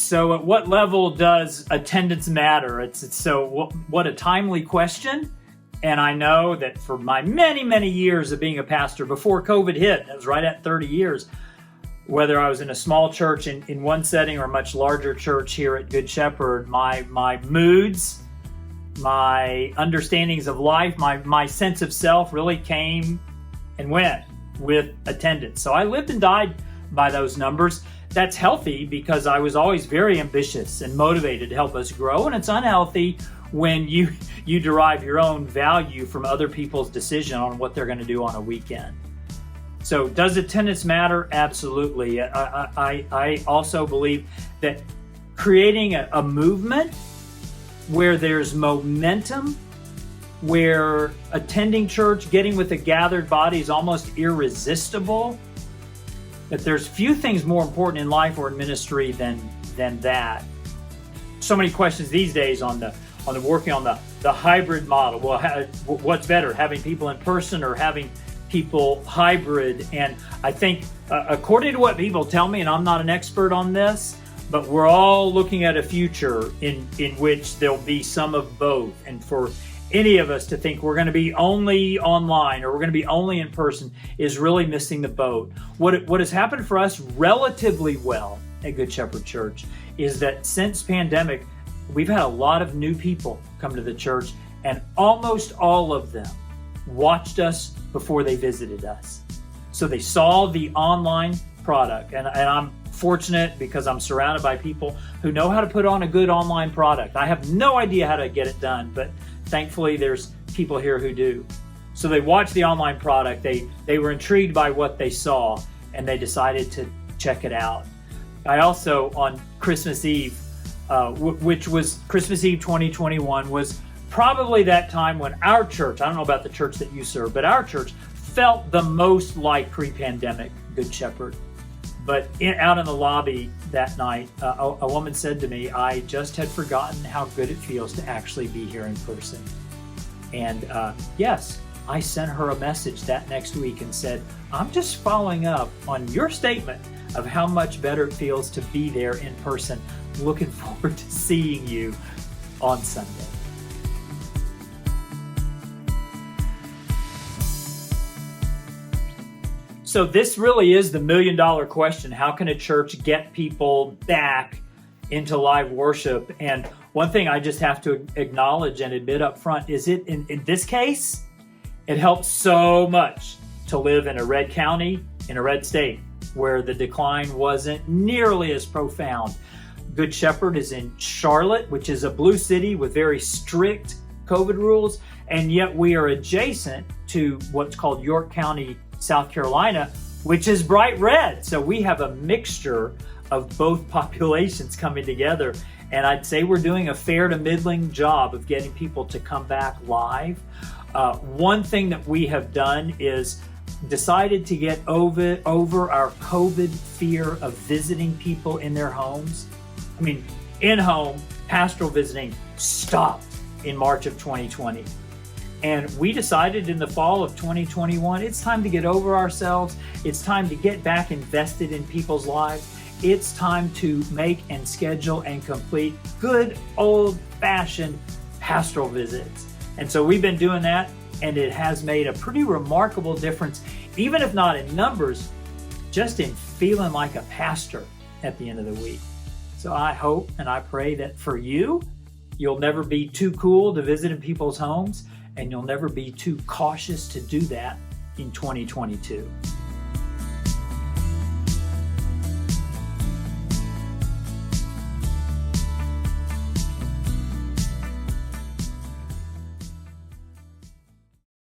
So at what level does attendance matter? What a timely question. And I know that for my many, many years of being a pastor, before COVID hit, that was right at 30 years, whether I was in a small church in one setting or a much larger church here at Good Shepherd, my moods, my understandings of life, my sense of self really came and went with attendance. So I lived and died by those numbers. That's healthy because I was always very ambitious and motivated to help us grow, and it's unhealthy when you derive your own value from other people's decision on what they're going to do on a weekend. So does attendance matter? Absolutely. I also believe that creating a movement where there's momentum, where attending church, getting with a gathered body is almost irresistible, that there's few things more important in life or in ministry than that. So many questions these days on the working on the hybrid model. Well, what's better, having people in person or having people hybrid? And I think according to what people tell me, and I'm not an expert on this, but we're all looking at a future in which there'll be some of both. And for any of us to think we're going to be only online or we're going to be only in person is really missing the boat. What has happened for us relatively well at Good Shepherd Church is that since pandemic, we've had a lot of new people come to the church, and almost all of them watched us before they visited us. So they saw the online product, and I'm fortunate because I'm surrounded by people who know how to put on a good online product. I have no idea how to get it done, but thankfully there's people here who do. So they watched the online product, they were intrigued by what they saw, and they decided to check it out. I also, on Christmas Eve, which was Christmas Eve 2021, was probably that time when our church, I don't know about the church that you serve, but our church felt the most like pre-pandemic Good Shepherd. But out in the lobby that night, a woman said to me, I just had forgotten how good it feels to actually be here in person. And yes, I sent her a message that next week and said, I'm just following up on your statement of how much better it feels to be there in person. Looking forward to seeing you on Sunday. So this really is the million-dollar question. How can a church get people back into live worship? And one thing I just have to acknowledge and admit up front is in this case, it helps so much to live in a red county, in a red state, where the decline wasn't nearly as profound. Good Shepherd is in Charlotte, which is a blue city with very strict COVID rules, and yet we are adjacent to what's called York County, South Carolina, which is bright red. So we have a mixture of both populations coming together. And I'd say we're doing a fair to middling job of getting people to come back live. One thing that we have done is decided to get over our COVID fear of visiting people in their homes. I mean, in-home pastoral visiting stopped in March of 2020. And we decided in the fall of 2021, it's time to get over ourselves. It's time to get back invested in people's lives. It's time to make and schedule and complete good old-fashioned pastoral visits. And so we've been doing that, and it has made a pretty remarkable difference, even if not in numbers, just in feeling like a pastor at the end of the week. So I hope and I pray that for you, you'll never be too cool to visit in people's homes, and you'll never be too cautious to do that in 2022.